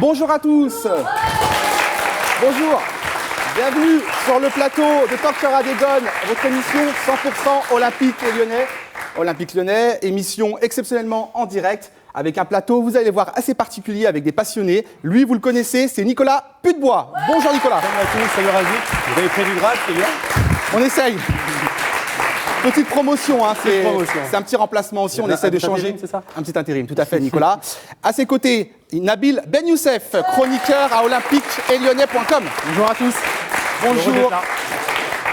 Bonjour à tous. Bonjour. Bienvenue sur le plateau de Talk Show Radegone, votre émission 100% Olympique Lyonnais. Olympique Lyonnais, émission exceptionnellement en direct, avec un plateau, vous allez voir, assez particulier, avec des passionnés. Lui, vous le connaissez, c'est Nicolas Putebois. Bonjour Nicolas. Salut à tous, salut Razik. Vous avez pris du grade, c'est bien. On essaye. Petite promotion, hein, c'est un petit remplacement aussi, on essaie de changer. Intérim, c'est ça ? Un petit intérim, tout à fait, Nicolas. À ses côtés, Nabil Ben Youssef, chroniqueur à olympiqueelyonnais.com. Bonjour à tous. Bonjour.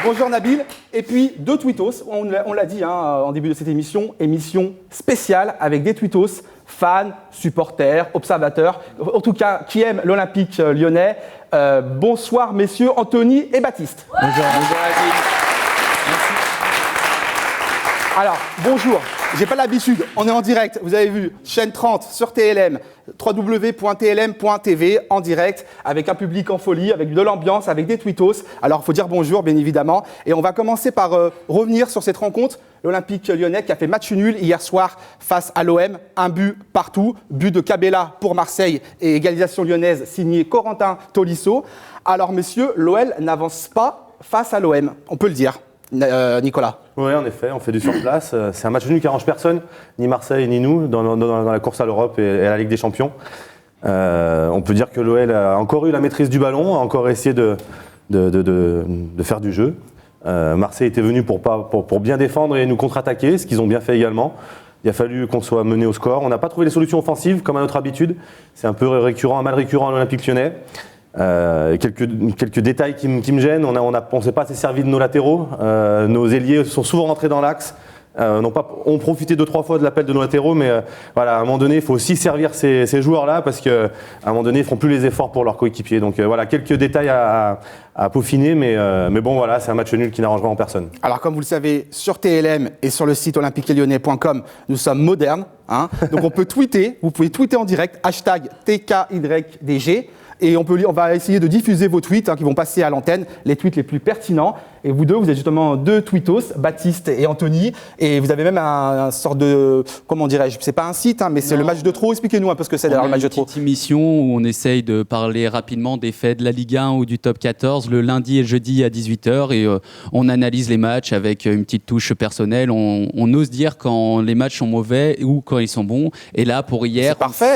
Bonjour Nabil. Et puis deux tweetos, on l'a dit en début de cette émission spéciale avec des tweetos, fans, supporters, observateurs, en tout cas qui aiment l'Olympique lyonnais. Bonsoir messieurs Anthony et Baptiste. Bonjour. Bonjour Razik. Alors, bonjour, j'ai pas l'habitude, on est en direct, vous avez vu, chaîne 30 sur TLM, www.tlm.tv en direct, avec un public en folie, avec de l'ambiance, avec des tweetos. Alors, il faut dire bonjour, bien évidemment. Et on va commencer par revenir sur cette rencontre. L'Olympique lyonnais qui a fait match nul hier soir face à l'OM, un but partout, but de Cabella pour Marseille et égalisation lyonnaise signée Corentin Tolisso. Alors, messieurs, l'OL n'avance pas face à l'OM, on peut le dire. Nicolas. Oui, en effet, on fait du surplace. C'est un match nul qui arrange personne, ni Marseille ni nous, dans la course à l'Europe et à la Ligue des Champions. On peut dire que l'OL a encore eu la maîtrise du ballon, a encore essayé de faire du jeu. Marseille était venu pour bien défendre et nous contre-attaquer, ce qu'ils ont bien fait également. Il a fallu qu'on soit mené au score. On n'a pas trouvé les solutions offensives, comme à notre habitude. C'est un peu récurrent, mal récurrent à l'Olympique lyonnais. Quelques détails qui me gênent. On ne s'est pas assez servi de nos latéraux. Nos ailiers sont souvent rentrés dans l'axe. On profité 2-3 fois de l'appel de nos latéraux, mais voilà, à un moment donné, il faut aussi servir ces joueurs-là parce qu'à un moment donné, ils ne feront plus les efforts pour leurs coéquipiers. Donc voilà, quelques détails à peaufiner, mais bon, voilà, c'est un match nul qui n'arrange vraiment personne. Alors, comme vous le savez, sur TLM et sur le site olympiqueelyonnais.com, nous sommes modernes. Donc, on peut tweeter. Vous pouvez tweeter en direct, #TKYDG. Et on va essayer de diffuser vos tweets qui vont passer à l'antenne, les tweets les plus pertinents. Et vous deux, vous êtes justement deux tweetos, Baptiste et Anthony. Et vous avez même un sort de, comment dirais-je, c'est pas un site, mais c'est le match de trop. Expliquez-nous un peu ce que c'est d'ailleurs le match de trop. On a une petite émission où on essaye de parler rapidement des faits de la Ligue 1 ou du Top 14 le lundi et le jeudi à 18h. Et on analyse les matchs avec une petite touche personnelle. On ose dire quand les matchs sont mauvais ou quand ils sont bons. Et là, pour hier...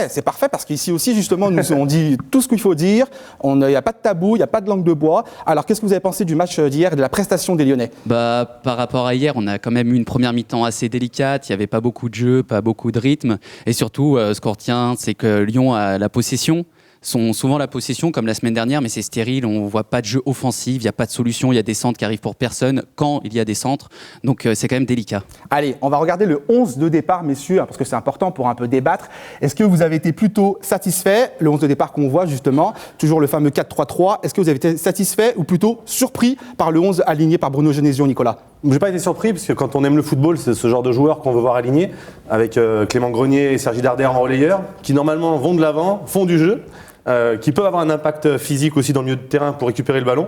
C'est parfait parce qu'ici aussi, justement, nous on dit tout ce qu'il faut dire. Il n'y a pas de tabou, il n'y a pas de langue de bois. Alors, qu'est-ce que vous avez pensé du match d'hier et de la prestation des Lyonnais ? Par rapport à hier, on a quand même eu une première mi-temps assez délicate. Il n'y avait pas beaucoup de jeu, pas beaucoup de rythme. Et surtout, ce qu'on retient, c'est que Lyon a la possession. Sont souvent la possession comme la semaine dernière, mais c'est stérile, on ne voit pas de jeu offensif, il n'y a pas de solution, il y a des centres qui arrivent pour personne quand il y a des centres, donc c'est quand même délicat. Allez, on va regarder le 11 de départ, messieurs, parce que c'est important pour un peu débattre. Est-ce que vous avez été plutôt satisfait, le 11 de départ qu'on voit justement, toujours le fameux 4-3-3, est-ce que vous avez été satisfait ou plutôt surpris par le 11 aligné par Bruno Genesio, Nicolas ? Je n'ai pas été surpris, parce que quand on aime le football, c'est ce genre de joueurs qu'on veut voir alignés, avec Clément Grenier et Sergi Darder en relayeur, qui normalement vont de l'avant, font du jeu, qui peuvent avoir un impact physique aussi dans le milieu de terrain pour récupérer le ballon.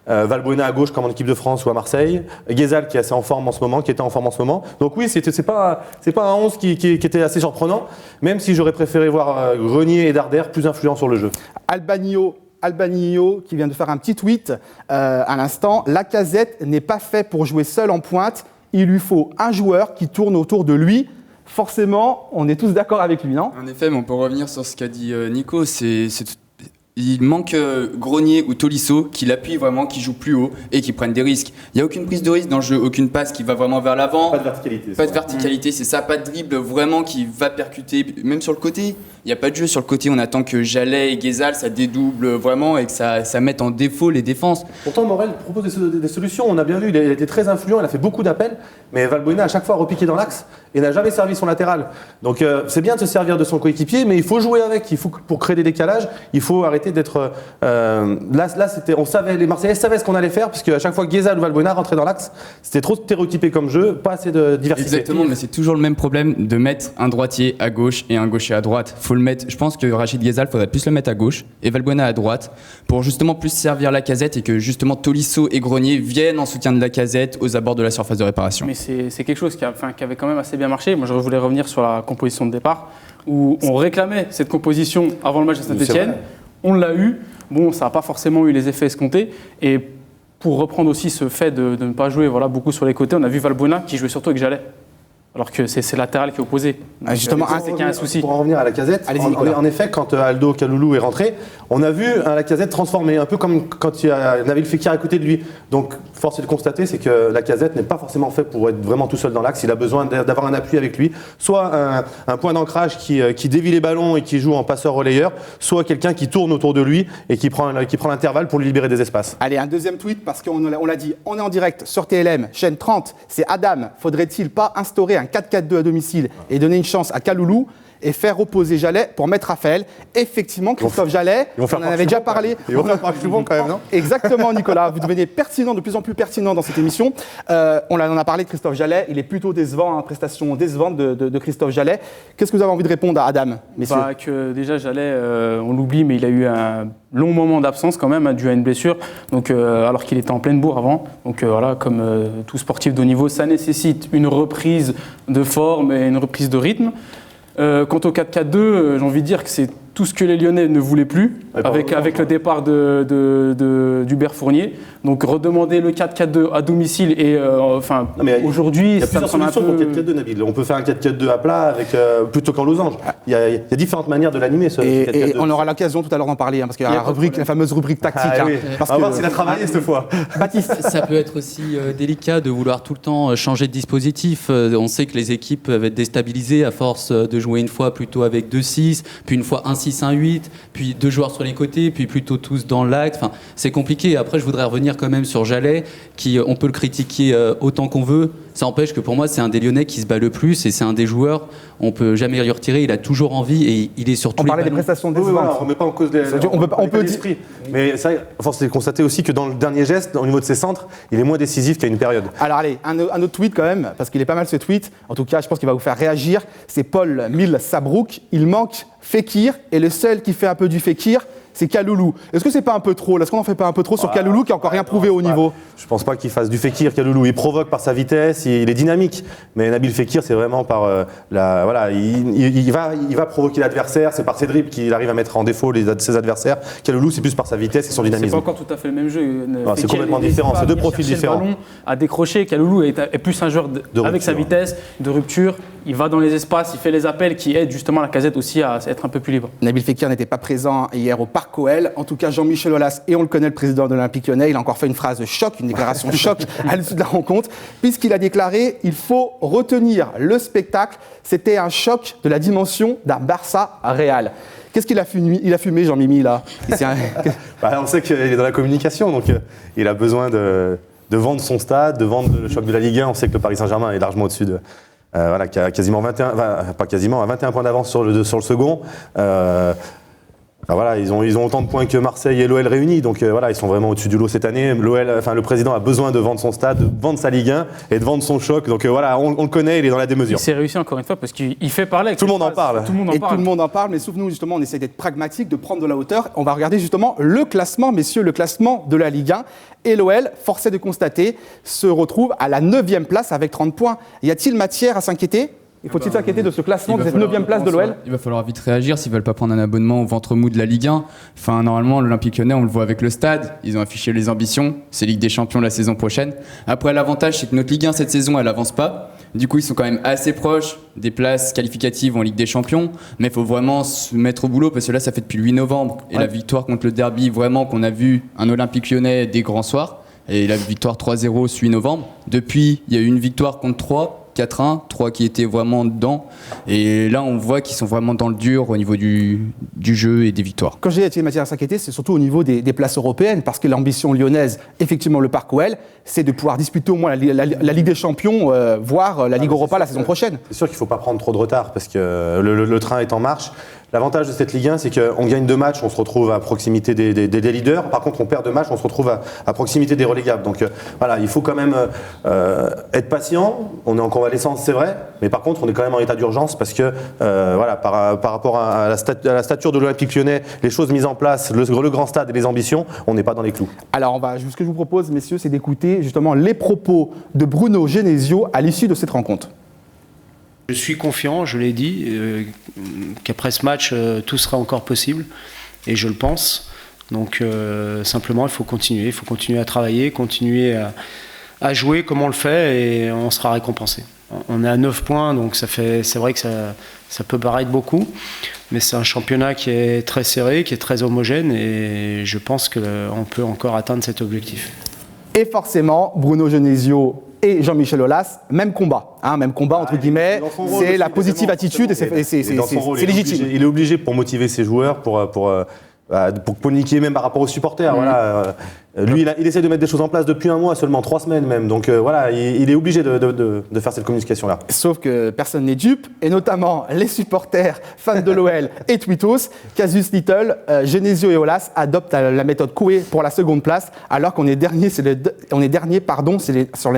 Valbuena à gauche comme en équipe de France ou à Marseille. Guézal qui est assez en forme en ce moment, qui était en forme en ce moment. Donc oui, c'est pas un 11 qui était assez surprenant, même si j'aurais préféré voir Grenier et Darder plus influents sur le jeu. Albagno qui vient de faire un petit tweet à l'instant. Lacazette n'est pas fait pour jouer seul en pointe. Il lui faut un joueur qui tourne autour de lui. Forcément, on est tous d'accord avec lui, non ? En effet, mais on peut revenir sur ce qu'a dit Nico. Il manque Grenier ou Tolisso qui l'appuient vraiment, qui jouent plus haut et qui prennent des risques. Il n'y a aucune prise de risque dans le jeu, aucune passe qui va vraiment vers l'avant. Pas de verticalité. Pas de verticalité, c'est ça, pas de dribble vraiment qui va percuter, même sur le côté. Il n'y a pas de jeu sur le côté, on attend que Jallet et Guézal, ça dédouble vraiment et que ça mette en défaut les défenses. Pourtant, Morel propose des solutions, on a bien vu, il a été très influent, il a fait beaucoup d'appels, mais Valbuena à chaque fois a repiqué dans l'axe et n'a jamais servi son latéral. Donc c'est bien de se servir de son coéquipier, mais il faut jouer avec, pour créer des décalages, il faut arrêter arrêter d'être. Là, on savait, les Marseillais savaient ce qu'on allait faire, puisque à chaque fois que Guézal ou Valbuena rentraient dans l'axe, c'était trop stéréotypé comme jeu, pas assez de diversité. Exactement, mais c'est toujours le même problème de mettre un droitier à gauche et un gaucher à droite. Faut le mettre. Je pense que Rachid Guézal, faudrait plus le mettre à gauche et Valbuena à droite pour justement plus servir Lacazette et que justement Tolisso et Grenier viennent en soutien de Lacazette aux abords de la surface de réparation. Mais c'est quelque chose qui avait quand même assez bien marché. Moi, je voulais revenir sur la composition de départ où on réclamait cette composition avant le match de Saint-Etienne. On l'a eu. Bon, ça n'a pas forcément eu les effets escomptés. Et pour reprendre aussi ce fait de ne pas jouer beaucoup sur les côtés, on a vu Valbuena qui jouait surtout avec Jallet. Alors que c'est latéral qui est opposé. Donc, justement, c'est qu'il y a un souci. Pour en revenir à Lacazette, en effet, quand Aldo Kaloulou est rentré, on a vu un Lacazette transformé, un peu comme quand il y a Nabil Fekir à côté de lui. Donc, force est de constater, c'est que Lacazette n'est pas forcément fait pour être vraiment tout seul dans l'axe. Il a besoin d'avoir un appui avec lui, soit un point d'ancrage qui dévie les ballons et qui joue en passeur-relayeur, soit quelqu'un qui tourne autour de lui et qui prend l'intervalle pour lui libérer des espaces. Allez, un deuxième tweet, parce qu'on l'a dit, on est en direct sur TLM, chaîne 30, c'est Adam. Faudrait-il pas instaurer un 4-4-2 à domicile et donner une chance à Kaloulou et faire reposer Jallet pour mettre Raphaël? Effectivement, Christophe Jallet, on en avait déjà parlé. Ils vont faire parler souvent quand même, non? Exactement, Nicolas. Vous devenez pertinent, de plus en plus pertinent dans cette émission. On en a parlé de Christophe Jallet. Il est plutôt décevant, prestation décevante de Christophe Jallet. Qu'est-ce que vous avez envie de répondre à Adam, messieurs? Que déjà, Jallet, on l'oublie, mais il a eu un long moment d'absence quand même, dû à une blessure, donc, alors qu'il était en pleine bourre avant. Donc voilà, comme tout sportif de haut niveau, ça nécessite une reprise de forme et une reprise de rythme. Quant au 4-4-2, j'ai envie de dire que c'est tout ce que les Lyonnais ne voulaient plus, avec le départ d'Hubert Fournier. Donc redemander le 4-4-2 à domicile et aujourd'hui, il y a plusieurs solutions pour 4-4-2, Nabil. On peut faire un 4-4-2 à plat plutôt qu'en losange. Il y a différentes manières de l'animer, ce 4-4-2. Et on aura l'occasion tout à l'heure d'en parler, parce qu'il y a la fameuse rubrique tactique. Oui. On va voir s'il a travaillé cette fois. Baptiste. Ça peut être aussi délicat de vouloir tout le temps changer de dispositif. On sait que les équipes peuvent être déstabilisées à force de jouer une fois plutôt avec 2-6, puis une fois 1-6-1-8, puis 2 joueurs sur les côtés, puis plutôt tous dans l'axe. Enfin, c'est compliqué. Après, je voudrais revenir quand même sur Jallet, qui, on peut le critiquer autant qu'on veut. Ça empêche que pour moi, c'est un des Lyonnais qui se bat le plus et c'est un des joueurs, on peut jamais lui retirer. Il a toujours envie et il est sur tous les ballons. On parlait des prestations décevantes. Oui, on ne remet pas en cause on peut l'esprit. Mais ça, force est de constater aussi que dans le dernier geste, au niveau de ses centres, il est moins décisif qu'à une période. Alors allez, un autre tweet quand même, parce qu'il est pas mal ce tweet. En tout cas, je pense qu'il va vous faire réagir. C'est Paul Mil Sabrouk. Il manque Fekir et le seul qui fait un peu du Fekir, c'est Kaloulou. Est-ce que c'est pas un peu trop? Est-ce qu'on en fait pas un peu trop sur Kaloulou qui a encore rien prouvé au niveau? Je pense pas qu'il fasse du Fekir, Kaloulou. Il provoque par sa vitesse, il est dynamique. Mais Nabil Fekir, c'est vraiment par il va provoquer l'adversaire. C'est par ses dribbles qu'il arrive à mettre en défaut ses adversaires. Kaloulou, c'est plus par sa vitesse et son dynamisme. C'est pas encore tout à fait le même jeu. C'est complètement différent. C'est deux profils différents. Le ballon à décrocher. Kaloulou est plus un joueur avec sa vitesse, de rupture. Il va dans les espaces, il fait les appels qui aident justement Lacazette aussi à être un peu plus libre. Nabil Fekir n'était pas présent hier au Parc OL. En tout cas, Jean-Michel Aulas, et on le connaît, le président de l'Olympique Lyonnais, il a encore fait une phrase choc, une déclaration choc à l'issue de la rencontre, puisqu'il a déclaré « Il faut retenir le spectacle. C'était un choc de la dimension d'un Barça Real ». Qu'est-ce qu'il a fumé, Jean-Mimi, là? On sait qu'il est dans la communication, donc il a besoin de vendre son stade, de vendre le choc de la Ligue 1. On sait que le Paris Saint-Germain est largement au-dessus qui a quasiment 21 points d'avance sur le second. Ils ont autant de points que Marseille et l'OL réunis, donc ils sont vraiment au-dessus du lot cette année. Le président a besoin de vendre son stade, de vendre sa Ligue 1 et de vendre son choc. Donc on le connaît, il est dans la démesure. Il s'est réussi encore une fois parce qu'il fait parler. Tout le monde en parle. Tout le monde en parle, mais sauf nous justement, on essaie d'être pragmatique, de prendre de la hauteur. On va regarder justement le classement, messieurs, le classement de la Ligue 1. Et l'OL, force est de constater, se retrouve à la 9e place avec 30 points. Y a-t-il matière à s'inquiéter? Faut-il s'inquiéter de ce classement, de cette 9e place de l'OL? Il va falloir vite réagir s'ils veulent pas prendre un abonnement au ventre mou de la Ligue 1. Enfin, normalement, l'Olympique Lyonnais, on le voit avec le stade. Ils ont affiché les ambitions. C'est Ligue des Champions la saison prochaine. Après, l'avantage, c'est que notre Ligue 1 cette saison, elle avance pas. Du coup, ils sont quand même assez proches des places qualificatives en Ligue des Champions. Mais il faut vraiment se mettre au boulot parce que là, ça fait depuis le 8 novembre. Et la victoire contre le Derby, vraiment, qu'on a vu un Olympique Lyonnais des grands soirs. Et la victoire 3-0 ce 8 novembre. Depuis, il y a eu une victoire contre 3. 4-1, 3 qui étaient vraiment dedans. Et là, on voit qu'ils sont vraiment dans le dur au niveau du jeu et des victoires. Quand j'ai dit matière à s'inquiéter, c'est surtout au niveau des places européennes, parce que l'ambition lyonnaise, effectivement, le Parc OL, c'est de pouvoir disputer au moins la Ligue des Champions, voire la Ligue Europa la saison prochaine. C'est sûr qu'il ne faut pas prendre trop de retard, parce que le train est en marche. L'avantage de cette Ligue 1, c'est qu'on gagne 2 matchs, on se retrouve à proximité des leaders. Par contre, on perd 2 matchs, on se retrouve à proximité des relégables. Donc voilà, il faut quand même être patient. On est en convalescence, c'est vrai, mais par contre, on est quand même en état d'urgence parce que voilà, par rapport à la stature de l'Olympique Lyonnais, les choses mises en place, le grand stade et les ambitions, on n'est pas dans les clous. Alors, ce que je vous propose, messieurs, c'est d'écouter justement les propos de Bruno Genesio à l'issue de cette rencontre. Je suis confiant, je l'ai dit, qu'après ce match, tout sera encore possible, et je le pense. Donc simplement, il faut continuer à travailler, continuer à jouer comme on le fait, et on sera récompensé. On est à 9 points, donc c'est vrai que ça peut paraître beaucoup, mais c'est un championnat qui est très serré, qui est très homogène, et je pense qu'on peut encore atteindre cet objectif. Et forcément, Bruno Genesio et Jean-Michel Aulas, même combat, entre guillemets, c'est la positive attitude et c'est légitime. Il est obligé pour motiver ses joueurs, pour communiquer même par rapport aux supporters. Voilà. Lui, il essaie de mettre des choses en place depuis 1 mois, seulement 3 semaines même. Donc voilà, il est obligé de faire cette communication-là. Sauf que personne n'est dupe, et notamment les supporters, fans de l'OL et Twittos. Casus Little, Genesio et Aulas adoptent la méthode Coué pour la seconde place, alors qu'on est dernier, sur les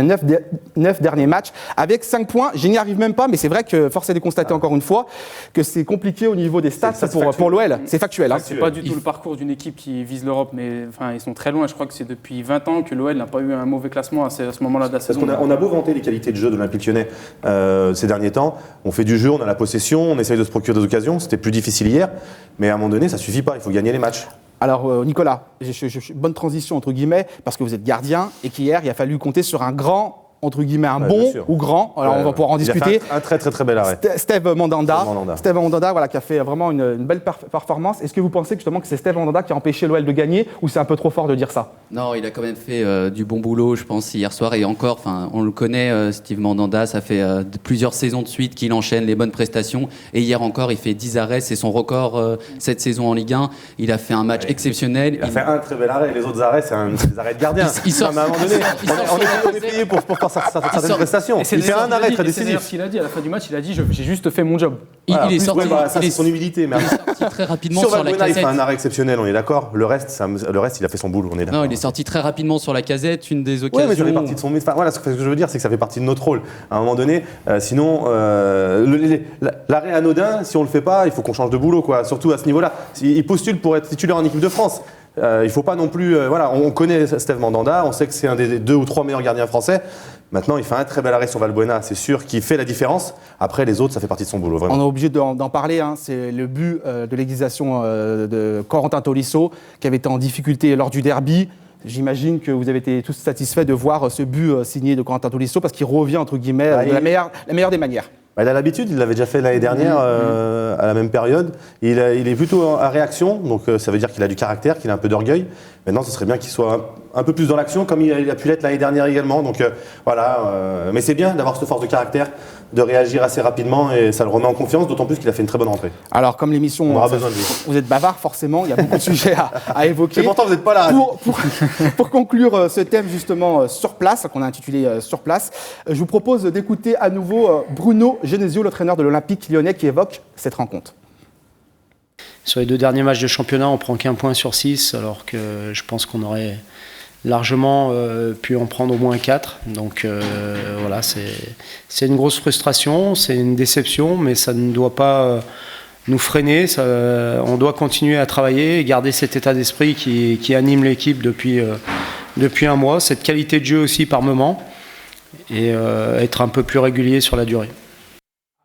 9 derniers matchs, avec 5 points. Je n'y arrive même pas, mais c'est vrai que force est de constater encore une fois que c'est compliqué au niveau des stats pour l'OL. C'est factuel. C'est pas du tout le parcours d'une équipe qui vise l'Europe, mais ils sont très loin. Je crois que c'est depuis 20 ans que l'OL n'a pas eu un mauvais classement à ce moment-là de la saison. On a beau vanter les qualités de jeu de l'Olympique Lyonnais ces derniers temps, on fait du jeu, on a la possession, on essaye de se procurer des occasions, c'était plus difficile hier, mais à un moment donné, ça suffit pas, il faut gagner les matchs. Alors Nicolas, bonne transition entre guillemets, parce que vous êtes gardien et qu'hier, il a fallu compter sur un grand, entre guillemets, bon ou grand, alors on va pouvoir en discuter. Il a fait un très très très bel arrêt. Steve Mandanda, voilà, qui a fait vraiment une belle performance. Est-ce que vous pensez justement que c'est Steve Mandanda qui a empêché l'OL de gagner, ou c'est un peu trop fort de dire ça? Non, il a quand même fait du bon boulot, je pense, hier soir. Et encore, on le connaît, Steve Mandanda, ça fait plusieurs saisons de suite qu'il enchaîne les bonnes prestations. Et hier encore, il fait 10 arrêts, c'est son record cette saison en Ligue 1. Il a fait un match exceptionnel. Il a fait un très bel arrêt, les autres arrêts, c'est des arrêts de gardien. À un moment donné, on est payé pour faire certaines prestations. Il fait un arrêt très décisif. C'est ce qu'il a dit à la fin du match, il a dit j'ai juste fait mon job. Il est sorti. C'est son humilité. Il est sorti très rapidement sur la casette. Il fait un arrêt exceptionnel, on est d'accord. Le reste, il a fait son boulot, on est d'accord. Non, il est sorti très rapidement sur la casette, une des occasions. Oui, mais ça fait partie de son. Voilà, ce que je veux dire, c'est que ça fait partie de notre rôle. À un moment donné, sinon, l'arrêt anodin, si on le fait pas, il faut qu'on change de boulot, quoi. Surtout à ce niveau-là. Il postule pour être titulaire en équipe de France. Il ne faut pas non plus. Voilà, on connaît Steve Mandanda, on sait que c'est un des 2 ou 3 meilleurs gardiens français. Maintenant, il fait un très bel arrêt sur Valbuena, c'est sûr qu'il fait la différence. Après, les autres, ça fait partie de son boulot, vraiment. On est obligé d'en parler, c'est le but de l'égalisation de Corentin Tolisso, qui avait été en difficulté lors du derby. J'imagine que vous avez été tous satisfaits de voir ce but signé de Corentin Tolisso, parce qu'il revient, entre guillemets, de la meilleure des manières. Il a l'habitude, il l'avait déjà fait l'année dernière à la même période. Il est plutôt à réaction, donc ça veut dire qu'il a du caractère, qu'il a un peu d'orgueil. Maintenant, ce serait bien qu'il soit un peu plus dans l'action, comme il a pu l'être l'année dernière également. Donc voilà, mais c'est bien d'avoir cette force de caractère, de réagir assez rapidement, et ça le remet en confiance, d'autant plus qu'il a fait une très bonne rentrée. Alors, comme l'émission, on aura besoin de lui. Vous êtes bavard, forcément, il y a beaucoup de sujets à évoquer. Mais pourtant, vous n'êtes pas là. Pour conclure ce thème justement sur place, qu'on a intitulé sur place, je vous propose d'écouter à nouveau Bruno Genesio, l'entraîneur de l'Olympique Lyonnais, qui évoque cette rencontre. Sur les 2 derniers matchs de championnat, on prend qu'1 point sur 6, alors que je pense qu'on aurait largement pu en prendre au moins 4. Donc voilà, c'est une grosse frustration, c'est une déception, mais ça ne doit pas nous freiner. On doit continuer à travailler et garder cet état d'esprit qui anime l'équipe depuis 1 mois, cette qualité de jeu aussi par moment, et être un peu plus régulier sur la durée.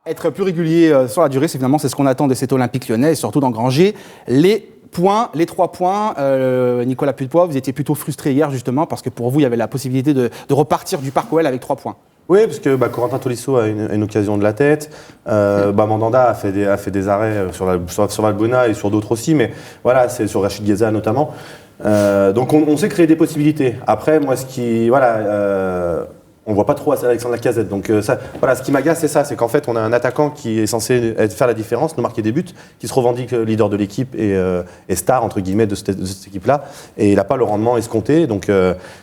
Être plus régulier sur la durée, c'est ce qu'on attend de cet Olympique Lyonnais, et surtout d'engranger les 3 points. Nicolas Pulpois, vous étiez plutôt frustré hier justement, parce que pour vous, il y avait la possibilité de repartir du Parc OL avec 3 points. Oui, parce que Corentin Tolisso a une occasion de la tête. Mandanda a fait des arrêts sur Valbuena et sur d'autres aussi, mais voilà, c'est sur Rachid Gheza notamment. Donc on sait créer des possibilités. Après, moi, on voit pas trop Alexandre Lacazette. Donc voilà, ce qui m'agace, c'est ça, c'est qu'en fait, on a un attaquant qui est censé faire la différence, nous marquer des buts, qui se revendique leader de l'équipe et star, entre guillemets, de cette équipe-là. Et il n'a pas le rendement escompté, donc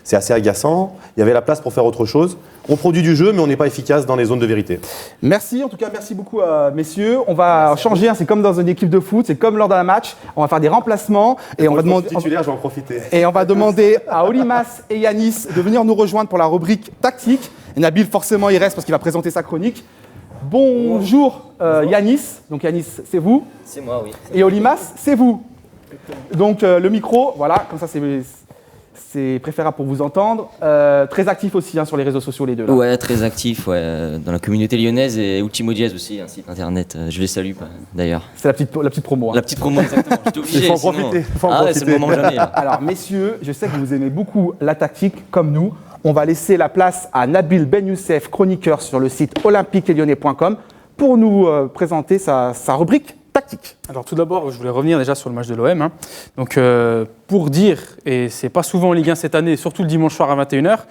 c'est assez agaçant. Il y avait la place pour faire autre chose. On produit du jeu, mais on n'est pas efficace dans les zones de vérité. Merci, en tout cas, merci beaucoup, messieurs. On va changer, c'est comme dans une équipe de foot, c'est comme lors d'un match. On va faire des remplacements et on va demander. Titulaire, je vais en profiter. Et on va demander à Olimas et Yanis de venir nous rejoindre pour la rubrique tactique. Et Nabil, forcément, il reste parce qu'il va présenter sa chronique. Bonjour, Yanis. Donc, Yanis, c'est vous. C'est moi, oui. Et Olimas, c'est vous. Donc, le micro, voilà, comme ça, c'est préférable pour vous entendre. Très actif aussi sur les réseaux sociaux, les deux. Là. Ouais, très actif dans la communauté lyonnaise et Ultimo Diaz aussi, un site internet. Je les salue d'ailleurs. C'est la petite promo. La petite promo, exactement. J'étais obligé. Il faut en profiter. Ouais, c'est le moment jamais. Là. Alors, messieurs, je sais que vous aimez beaucoup la tactique, comme nous. On va laisser la place à Nabil Ben Youssef, chroniqueur sur le site olympiqueetlyonnais.com, pour nous présenter sa rubrique tactique. Alors tout d'abord, je voulais revenir déjà sur le match de l'OM. Donc pour dire, et c'est pas souvent en Ligue 1 cette année, surtout le dimanche soir à 21h,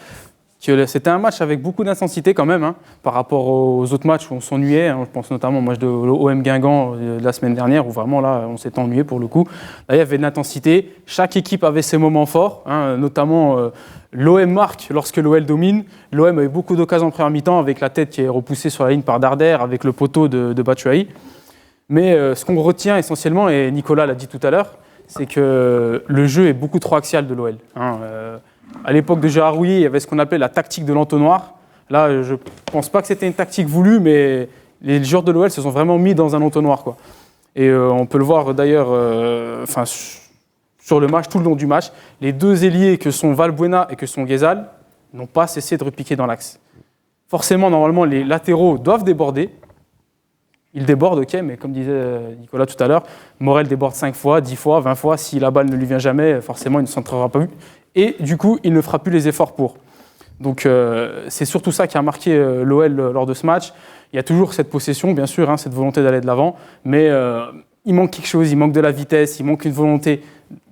que c'était un match avec beaucoup d'intensité quand même, par rapport aux autres matchs où on s'ennuyait. Je pense notamment au match de l'OM Guingamp de la semaine dernière, où vraiment là, on s'est ennuyé pour le coup. Là, il y avait de l'intensité. Chaque équipe avait ses moments forts, notamment l'OM marque lorsque l'OL domine. L'OM avait beaucoup d'occasions en première mi-temps, avec la tête qui est repoussée sur la ligne par Darder, avec le poteau de Batshuayi. Mais ce qu'on retient essentiellement, et Nicolas l'a dit tout à l'heure, c'est que le jeu est beaucoup trop axial de l'OL. À l'époque de Gérard Rouillet, il y avait ce qu'on appelait la tactique de l'entonnoir. Là, je ne pense pas que c'était une tactique voulue, mais les joueurs de l'OL se sont vraiment mis dans un entonnoir, quoi. Et on peut le voir d'ailleurs sur le match, tout le long du match. Les deux ailiers que sont Valbuena et que sont Guézal n'ont pas cessé de repiquer dans l'axe. Forcément, normalement, les latéraux doivent déborder. Ils débordent, ok, mais comme disait Nicolas tout à l'heure, Morel déborde 5 fois, 10 fois, 20 fois. Si la balle ne lui vient jamais, forcément, il ne centrera pas. Et du coup, il ne fera plus les efforts pour. Donc, c'est surtout ça qui a marqué l'OL lors de ce match. Il y a toujours cette possession, bien sûr, cette volonté d'aller de l'avant, mais il manque quelque chose, il manque de la vitesse, il manque une volonté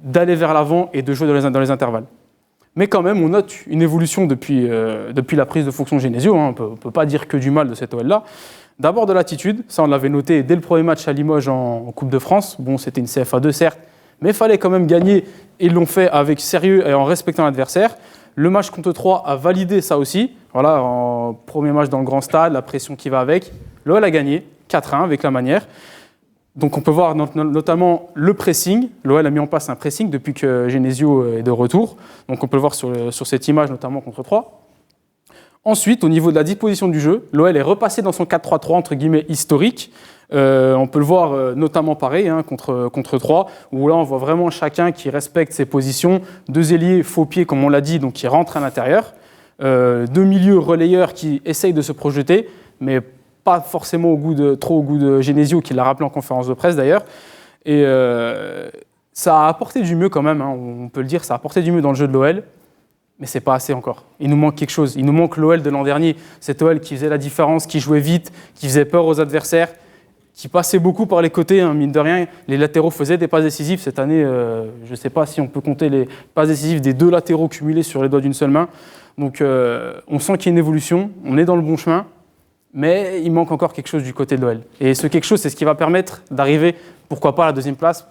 d'aller vers l'avant et de jouer dans les intervalles. Mais quand même, on note une évolution depuis la prise de fonction de Genesio. On ne peut pas dire que du mal de cette OL-là. D'abord de l'attitude, ça on l'avait noté dès le premier match à Limoges en Coupe de France. Bon, c'était une CFA2 certes, mais il fallait quand même gagner et ils l'ont fait avec sérieux et en respectant l'adversaire. Le match contre 3 a validé ça aussi. Voilà, en premier match dans le grand stade, la pression qui va avec. L'OL a gagné 4-1 avec la manière. Donc on peut voir notamment le pressing. L'OL a mis en place un pressing depuis que Genesio est de retour. Donc on peut le voir sur cette image, notamment contre 3. Ensuite, au niveau de la disposition du jeu, l'OL est repassé dans son 4-3-3, entre guillemets, historique. On peut le voir notamment pareil, contre 3, où là, on voit vraiment chacun qui respecte ses positions. Deux ailiers faux pieds, comme on l'a dit, donc qui rentrent à l'intérieur. Deux milieux relayeurs qui essayent de se projeter, mais pas forcément trop au goût de Genesio, qui l'a rappelé en conférence de presse d'ailleurs. Et ça a apporté du mieux quand même, on peut le dire, ça a apporté du mieux dans le jeu de l'OL. Mais c'est pas assez encore. Il nous manque quelque chose. Il nous manque l'OL de l'an dernier. Cet OL qui faisait la différence, qui jouait vite, qui faisait peur aux adversaires, qui passait beaucoup par les côtés, mine de rien. Les latéraux faisaient des passes décisives. Cette année, je ne sais pas si on peut compter les passes décisives des deux latéraux cumulés sur les doigts d'une seule main. Donc on sent qu'il y a une évolution, on est dans le bon chemin, mais il manque encore quelque chose du côté de l'OL. Et ce quelque chose, c'est ce qui va permettre d'arriver, pourquoi pas, à la deuxième place,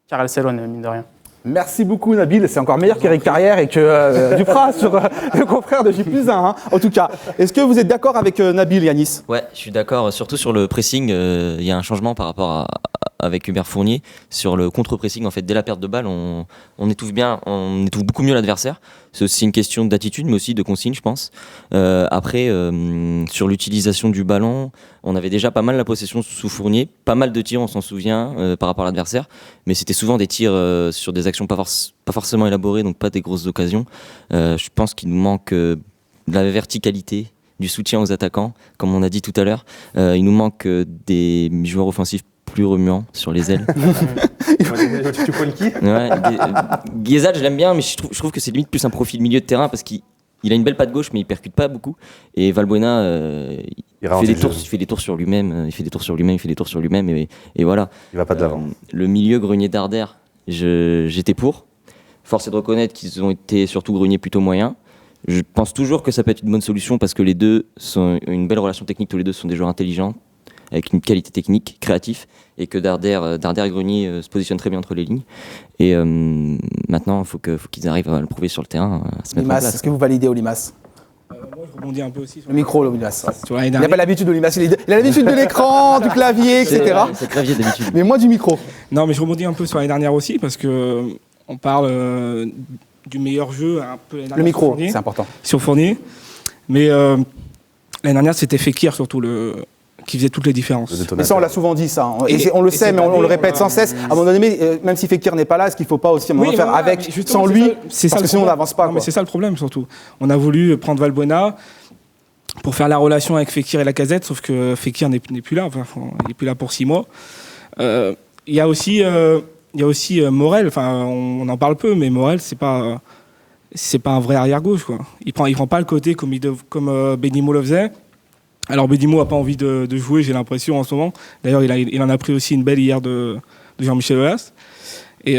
car elle s'éloigne, mine de rien. Merci beaucoup Nabil, c'est encore meilleur qu'Éric Carrière et que Duprat sur le confrère de J+1. En tout cas, est-ce que vous êtes d'accord avec Nabil, Yanis ? Ouais, je suis d'accord, surtout sur le pressing, il y a un changement par rapport avec Hubert Fournier. Sur le contre-pressing, en fait, dès la perte de balle, on étouffe beaucoup mieux l'adversaire. C'est aussi une question d'attitude, mais aussi de consigne, je pense. Après, sur l'utilisation du ballon, on avait déjà pas mal la possession sous Fournier, pas mal de tirs, on s'en souvient, par rapport à l'adversaire, mais c'était souvent des tirs sur des actions pas forcément élaborées, donc pas des grosses occasions. Je pense qu'il nous manque de la verticalité, du soutien aux attaquants, comme on a dit tout à l'heure. Il nous manque des joueurs offensifs plus remuants sur les ailes. Tu prends qui ? Ouais, Guézal, je l'aime bien, mais je trouve que c'est limite plus un profil milieu de terrain parce qu'il a une belle patte gauche, mais il percute pas beaucoup. Et Valbuena, il fait des tours sur lui-même, et voilà. Il va pas de l'avant. Le milieu Grenier Darder, j'étais pour. Force est de reconnaître qu'ils ont été surtout Grenier plutôt moyen. Je pense toujours que ça peut être une bonne solution parce que les deux ont une belle relation technique, tous les deux sont des joueurs intelligents, avec une qualité technique, créatif, et que Darder et Grenier se positionnent très bien entre les lignes. Et maintenant, il faut qu'ils arrivent à le prouver sur le terrain, à se mettre en Limas, place. est-ce que vous validez Olimas? Moi, je rebondis un peu aussi sur Le micro, Olimas. sur l'année Il n'a dernière. pas l'habitude d'Olimas, il a l'habitude de l'écran, du clavier, etc. C'est clavier d'habitude. Mais moi du micro. Non, mais je rebondis un peu sur l'année dernière aussi parce que on parle du meilleur jeu un peu l'année Le dernière micro, sur Fournier. c'est important. Sur Fournier. Mais l'année dernière, c'était Fekir surtout qui faisait toutes les différences. Mais ça, on l'a souvent dit, ça. Et On le et sait, cette mais on le année, répète sans cesse. À un moment donné, même si Fekir n'est pas là, est-ce qu'il ne faut pas aussi à un moment faire voilà, avec, mais justement, sans lui, c'est ça parce que le sinon on problème. n'avance pas. Non, mais Quoi. c'est ça le problème surtout. On a voulu prendre Valbuena pour faire la relation avec Fekir et Lacazette, sauf que Fekir n'est plus là. Enfin, il n'est plus là pour 6 mois. Il y a aussi Morel. Enfin, on en parle peu, mais Morel, c'est pas un vrai arrière gauche. Quoi. Il prend pas le côté comme Benimo le faisait. Alors Benimo n'a pas envie de jouer, j'ai l'impression en ce moment. D'ailleurs, il en a pris aussi une belle hier de Jean-Michel Aulas. Et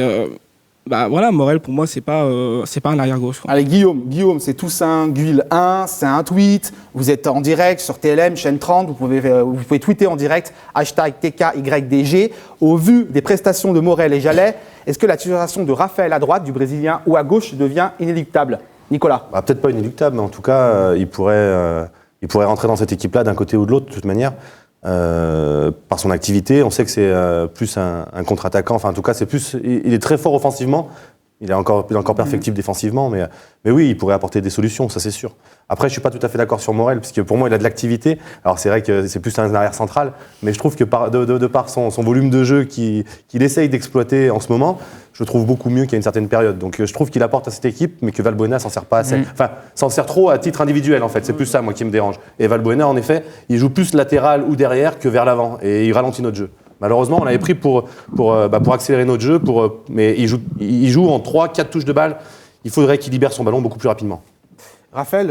voilà, Morel pour moi c'est pas un arrière gauche. Allez, Guillaume, c'est Toussaint, Guil 1, c'est un tweet. Vous êtes en direct sur TLM, chaîne 30, vous pouvez tweeter en direct, #TKYDG. Au vu des prestations de Morel et Jallet, est-ce que la titularisation de Raphaël à droite, du Brésilien, ou à gauche devient inéluctable? Nicolas? Peut-être pas inéluctable, mais en tout cas, il pourrait rentrer dans cette équipe-là d'un côté ou de l'autre, de toute manière. Par son activité, on sait que c'est plus un contre-attaquant. Enfin, en tout cas, il est très fort offensivement. Il est encore perfectible défensivement, mais oui, il pourrait apporter des solutions, ça c'est sûr. Après, je suis pas tout à fait d'accord sur Morel, parce que pour moi, il a de l'activité. Alors c'est vrai que c'est plus un arrière central, mais je trouve que de par son volume de jeu qu'il essaye d'exploiter en ce moment, je le trouve beaucoup mieux qu'il y a une certaine période. Donc je trouve qu'il apporte à cette équipe, mais que Valbuena s'en sert pas assez. Enfin, s'en sert trop à titre individuel en fait. C'est plus ça, moi, qui me dérange. Et Valbuena, en effet, il joue plus latéral ou derrière que vers l'avant, et il ralentit notre jeu. Malheureusement, on l'avait pris pour accélérer notre jeu, mais il joue en 3-4 touches de balle. Il faudrait qu'il libère son ballon beaucoup plus rapidement. Raphaël,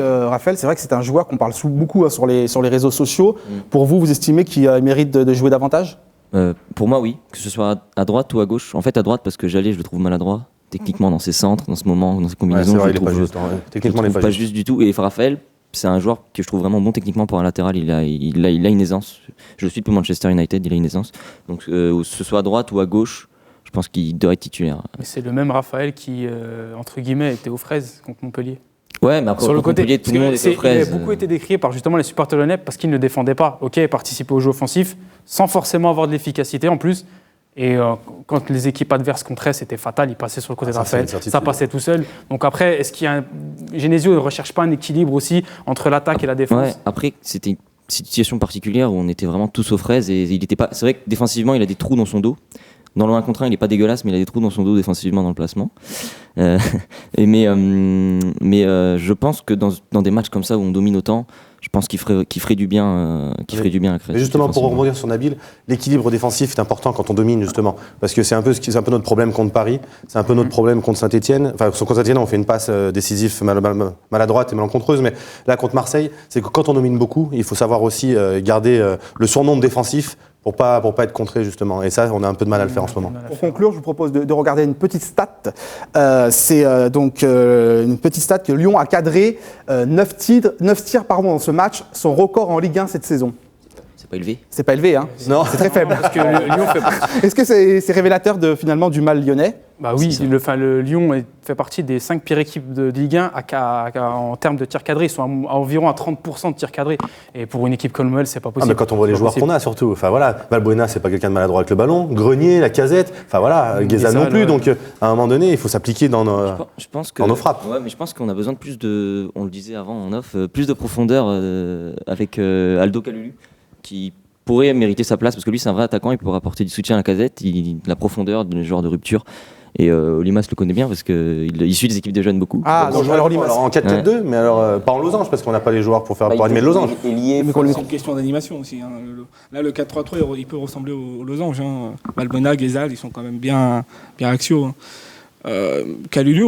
c'est vrai que c'est un joueur qu'on parle beaucoup sur les réseaux sociaux. Pour vous estimez qu'il mérite de jouer davantage? Pour moi, oui. Que ce soit à droite ou à gauche. En fait, à droite, parce que Jallet, je le trouve maladroit. Techniquement, dans ses centres, dans ce moment, dans ses combinaisons, c'est vrai, je le trouve techniquement, il n'est pas juste du tout. Et Raphaël, c'est un joueur que je trouve vraiment bon techniquement pour un latéral. Il a une aisance. Je le suis pour Manchester United, il a une aisance. Donc, que ce soit à droite ou à gauche, je pense qu'il devrait être titulaire. Mais c'est le même Raphaël qui, entre guillemets, était aux fraises contre Montpellier. Ouais, mais après, Sur le côté, Montpellier, tout le monde était aux il fraises. a beaucoup été décrié par justement les supporters lyonnais parce qu'ils ne défendaient pas. Ok, ils participaient au jeu offensif sans forcément avoir de l'efficacité en plus. Et quand les équipes adverses contraient, c'était fatal. Ils passaient sur le côté de Raphaël. Ça passait tout seul. Donc après, est-ce qu'il y a Genesio ne recherche pas un équilibre aussi entre l'attaque et la défense? Ouais, après, c'était une situation particulière où on était vraiment tous aux fraises et il était pas. C'est vrai que défensivement, il a des trous dans son dos. Dans le 1 contre 1, il n'est pas dégueulasse, mais il a des trous dans son dos défensivement dans le placement. Mais je pense que dans des matchs comme ça où on domine autant, je pense qu'il ferait du bien à la création. Mais justement, pour rebondir sur Nabil, l'équilibre défensif est important quand on domine, justement. Parce que c'est un peu notre problème contre Paris, c'est un peu notre problème contre Saint-Etienne. Enfin, contre Saint-Etienne, on fait une passe décisive maladroite et malencontreuse, mais là, contre Marseille, c'est que quand on domine beaucoup, il faut savoir aussi garder le surnombre défensif pour pas être contré, justement. Et ça, on a un peu de mal à le faire en ce moment. Pour conclure, je vous propose de regarder une petite stat. C'est une petite stat que Lyon a cadré 9 tirs dans ce match, son record en Ligue 1 cette saison. C'est pas élevé. C'est pas élevé, hein? Non. C'est très faible. Parce que Lyon fait partie. Est-ce que c'est révélateur finalement du mal lyonnais? Bah oui, le Lyon fait partie des 5 pires équipes de Ligue 1 en termes de tirs cadrés. Ils sont environ à 30% de tirs cadrés. Et pour une équipe comme l'OL, c'est pas possible. Mais quand on voit les joueurs qu'on a, surtout. Enfin voilà, Valbuena, c'est pas quelqu'un de maladroit avec le ballon. Grenier, Lacazette, enfin voilà, Guézal non plus. Donc à un moment donné, il faut s'appliquer dans nos frappes. Ouais, mais je pense qu'on a besoin de plus de, on le disait avant en off, plus de profondeur avec Aldo Kalulu qui pourrait mériter sa place parce que lui c'est un vrai attaquant, il pourrait apporter du soutien à Lacazette, la profondeur, le genre de rupture. Et Olimas le connaît bien parce qu'il suit les équipes de jeunes beaucoup. Ah, donc alors Olimas. Alors en 4-4-2, mais alors pas en losange parce qu'on n'a pas les joueurs pour animer le losange. C'est une question d'animation aussi. Hein. Là, le 4-3-3, il peut ressembler au losange. Hein. Valbuena, Guézal, ils sont quand même bien axiaux. Hein. Kalulu,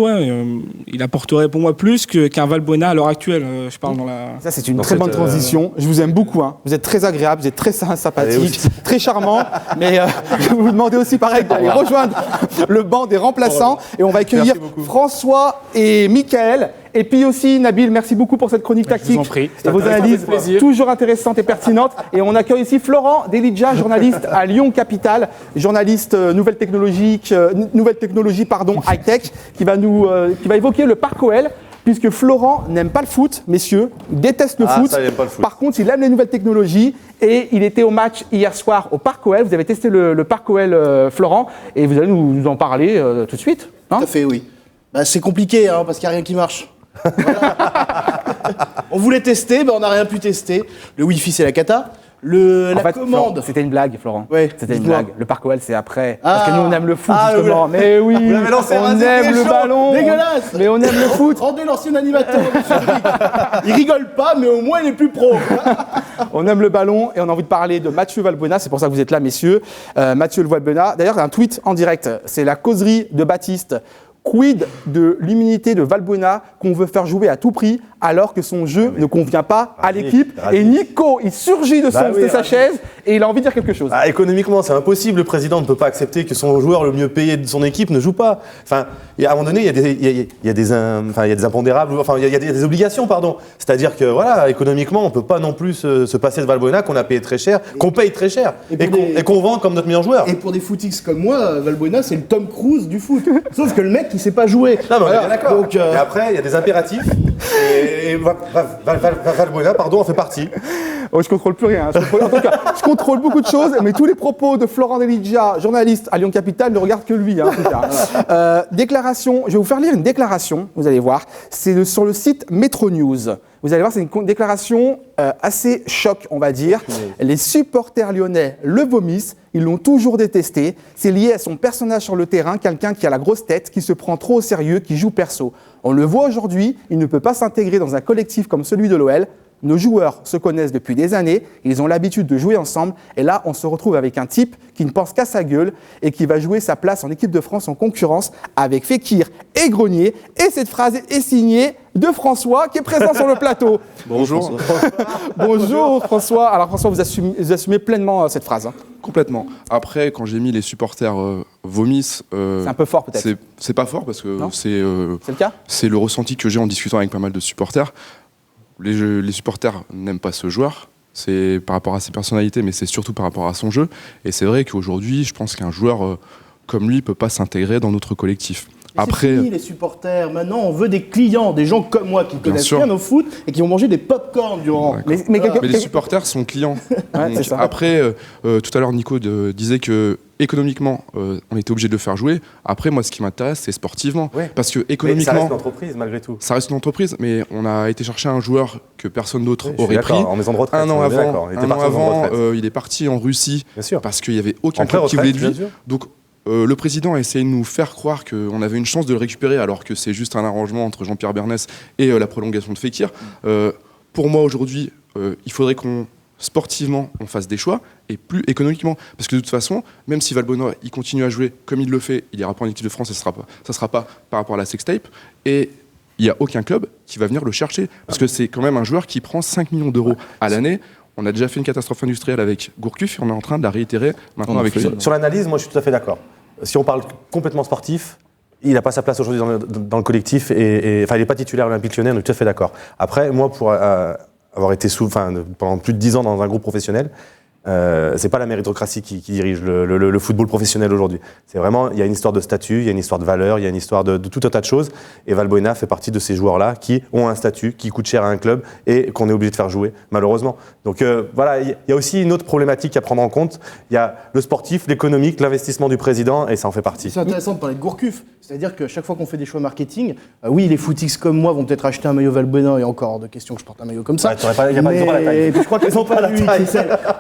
il apporterait pour moi plus qu'un Valbuena à l'heure actuelle. Je parle dans la. Ça, c'est une très bonne transition. Je vous aime beaucoup. Hein. Vous êtes très agréable, vous êtes très sympathique, très charmant. Mais je vais vous demander aussi, pareil, d'aller rejoindre le banc des remplaçants. Et on va accueillir François et Mickaël. Et puis aussi, Nabil, merci beaucoup pour cette chronique tactique. vous en prie. Et vos analyses toujours intéressantes et pertinentes. Et on accueille ici Florent Delidja, journaliste à Lyon Capital, journaliste nouvelle technologie, high-tech, qui va évoquer le Parc OL. Puisque Florent n'aime pas le foot, messieurs, il déteste le foot. Ça, il aime pas le foot. Par contre, il aime les nouvelles technologies et il était au match hier soir au Parc OL. Vous avez testé le Parc OL, Florent, et vous allez nous en parler tout de suite. Tout à fait, oui. Bah, c'est compliqué, parce qu'il n'y a rien qui marche. Voilà. On voulait tester, on n'a rien pu tester. Le Wi-Fi, c'est la cata. La commande. Florent, c'était une blague, Florent. Ouais, c'était une dites-moi. blague. Le Parc OL, c'est après. Parce que nous, on aime le foot, Ah, justement. Mais oui, Vous l'avez lancé on rasé, aime le chaud, ballon. dégueulasse. Mais on aime le foot. Rendez l'ancien animateur, monsieur Rick. Il rigole pas, mais au moins, il est plus pro. On aime le ballon et on a envie de parler de Mathieu Valbuena. C'est pour ça que vous êtes là, messieurs. Mathieu Valbuena. D'ailleurs, un tweet en direct. C'est la causerie de Baptiste. Quid de l'immunité de Valbuena qu'on veut faire jouer à tout prix alors que son jeu ne convient pas à l'équipe. Et Nico, il surgit de sa chaise et il a envie de dire quelque chose. Économiquement, c'est impossible. Le président ne peut pas accepter que son joueur le mieux payé de son équipe ne joue pas. Enfin, à un moment donné, il y a des impondérables, il y a des obligations, pardon. C'est-à-dire que, voilà, économiquement, on ne peut pas non plus se passer de Valbuena qu'on a payé très cher, qu'on paye très cher et qu'on vend comme notre meilleur joueur. Et pour des footix comme moi, Valbuena, c'est le Tom Cruise du foot. Sauf que le mec, il sait pas jouer. Non, mais on est Voilà. bien d'accord. Donc, Et après, il y a des impératifs. Et Valbuena, en fait partie. Oh, je contrôle plus rien. En tout cas, je contrôle beaucoup de choses, mais tous les propos de Florent Delidja, journaliste à Lyon Capital, ne regardent que lui. En tout cas. Déclaration. Je vais vous faire lire une déclaration. Vous allez voir. C'est sur le site Metro News. Vous allez voir, c'est une déclaration assez choc, on va dire. Les supporters lyonnais le vomissent. Ils l'ont toujours détesté. C'est lié à son personnage sur le terrain, quelqu'un qui a la grosse tête, qui se prend trop au sérieux, qui joue perso. On le voit aujourd'hui, il ne peut pas s'intégrer dans un collectif comme celui de l'OL. Nos joueurs se connaissent depuis des années, ils ont l'habitude de jouer ensemble, et là, on se retrouve avec un type qui ne pense qu'à sa gueule et qui va jouer sa place en équipe de France en concurrence avec Fekir et Grenier. Et cette phrase est signée de François, qui est présent sur le plateau. Bonjour. Bonjour François. Alors François, vous assumez pleinement cette phrase. Complètement. Après, quand j'ai mis les supporters vomissent... c'est un peu fort peut-être. C'est pas fort parce que c'est le cas. C'est le ressenti que j'ai en discutant avec pas mal de supporters. Les supporters n'aiment pas ce joueur. C'est par rapport à ses personnalités, mais c'est surtout par rapport à son jeu. Et c'est vrai qu'aujourd'hui, je pense qu'un joueur comme lui ne peut pas s'intégrer dans notre collectif. Après, c'est fini les supporters. Maintenant, on veut des clients, des gens comme moi qui connaissent bien au foot et qui vont manger des pop-corn durant. Mais les supporters sont clients. Ouais, Donc, après, tout à l'heure, Nico disait que économiquement, on était obligé de le faire jouer. Après, moi, ce qui m'intéresse, c'est sportivement. Ouais. Parce que économiquement, mais ça reste une entreprise, malgré tout. Ça reste une entreprise, mais on a été chercher un joueur que personne d'autre aurait pris. En maison de retraite. Un an avant, il est parti en Russie parce qu'il n'y avait aucun club qui voulait de lui. Donc, le président a essayé de nous faire croire qu'on avait une chance de le récupérer alors que c'est juste un arrangement entre Jean-Pierre Bernès et la prolongation de Fekir. Pour moi, aujourd'hui, il faudrait sportivement, on fasse des choix et plus économiquement. Parce que de toute façon, même si Valbuena il continue à jouer comme il le fait, il ira pas en équipe de France, ça sera pas par rapport à la sextape. Et il n'y a aucun club qui va venir le chercher. Parce que c'est quand même un joueur qui prend 5 millions d'euros à l'année. On a déjà fait une catastrophe industrielle avec Gourcuff et on est en train de la réitérer maintenant avec lui. Sur l'analyse, moi je suis tout à fait d'accord. Si on parle complètement sportif, il n'a pas sa place aujourd'hui dans le collectif et il n'est pas titulaire olympique lyonnais, on est tout à fait d'accord. Après, moi, pour avoir été pendant plus de 10 ans dans un groupe professionnel, c'est pas la méritocratie qui dirige le football professionnel aujourd'hui. C'est vraiment, il y a une histoire de statut, il y a une histoire de valeur, il y a une histoire de tout un tas de choses. Et Valbuena fait partie de ces joueurs-là qui ont un statut, qui coûtent cher à un club et qu'on est obligé de faire jouer, malheureusement. Donc voilà, il y a aussi une autre problématique à prendre en compte. Il y a le sportif, l'économique, l'investissement du président et ça en fait partie. C'est intéressant de parler de Gourcuff. C'est-à-dire que chaque fois qu'on fait des choix marketing, oui, les footix comme moi vont peut-être acheter un maillot Valbuena et encore de question que je porte un maillot comme ça. Il n'y a pas la taille. Et puis je crois qu'ils n'ont pas lui,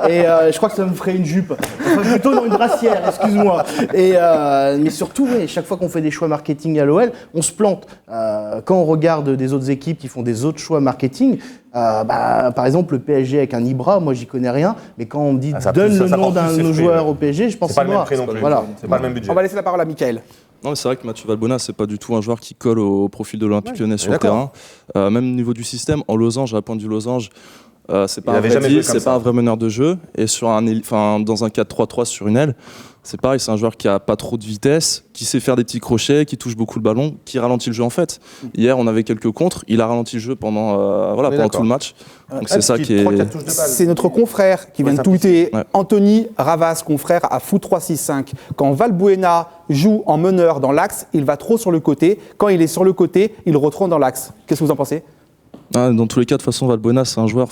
et je crois que ça me ferait une jupe. Enfin, plutôt dans une brassière, excuse-moi. Mais surtout, oui, chaque fois qu'on fait des choix marketing à l'OL, on se plante. Quand on regarde des autres équipes qui font des autres choix marketing, par exemple le PSG avec un Ibra, moi j'y connais rien, mais quand on me dit donne le nom d'un de nos joueurs au PSG, je pense que c'est pas le même prix non plus. Voilà. C'est pas le même budget. On va laisser la parole à Mickaël. Non, mais c'est vrai que Mathieu Valbuena, c'est pas du tout un joueur qui colle au profil de l'Olympique Lyonnais sur le terrain. Même au niveau du système, en losange, à la pointe du losange, c'est pas un vrai 10, c'est pas un vrai meneur de jeu. Et dans un 4-3-3 sur une aile, c'est pareil, c'est un joueur qui a pas trop de vitesse, qui sait faire des petits crochets, qui touche beaucoup le ballon, qui ralentit le jeu en fait. Hier, on avait quelques contres, il a ralenti le jeu pendant tout le match. Donc c'est ça qui est. C'est notre confrère qui vient de tweeter, Anthony Ravas, confrère à Foot 365. Quand Valbuena joue en meneur dans l'axe, il va trop sur le côté. Quand il est sur le côté, il retourne dans l'axe. Qu'est-ce que vous en pensez ? Dans tous les cas, de toute façon, Valbuena, c'est un joueur.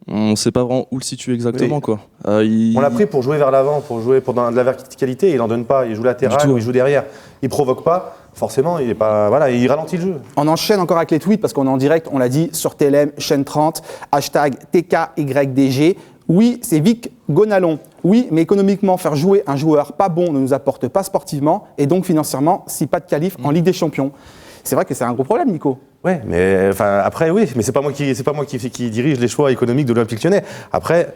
On ne sait pas vraiment où le situer exactement. Quoi. On l'a pris pour jouer vers l'avant, pour jouer pour de la verticalité. Il n'en donne pas. Il joue latéral ou il joue derrière. Il ne provoque pas. Forcément, il est pas, il ralentit le jeu. On enchaîne encore avec les tweets parce qu'on est en direct. On l'a dit sur TLM, chaîne 30, hashtag TKYDG. Oui, c'est Vic Gonalon. Oui, mais économiquement, faire jouer un joueur pas bon ne nous apporte pas sportivement et donc financièrement, si pas de qualif en Ligue des Champions. C'est vrai que c'est un gros problème, Nico. Ouais, mais après oui, mais c'est pas moi qui dirige les choix économiques de l'Olympique Lyonnais. Après,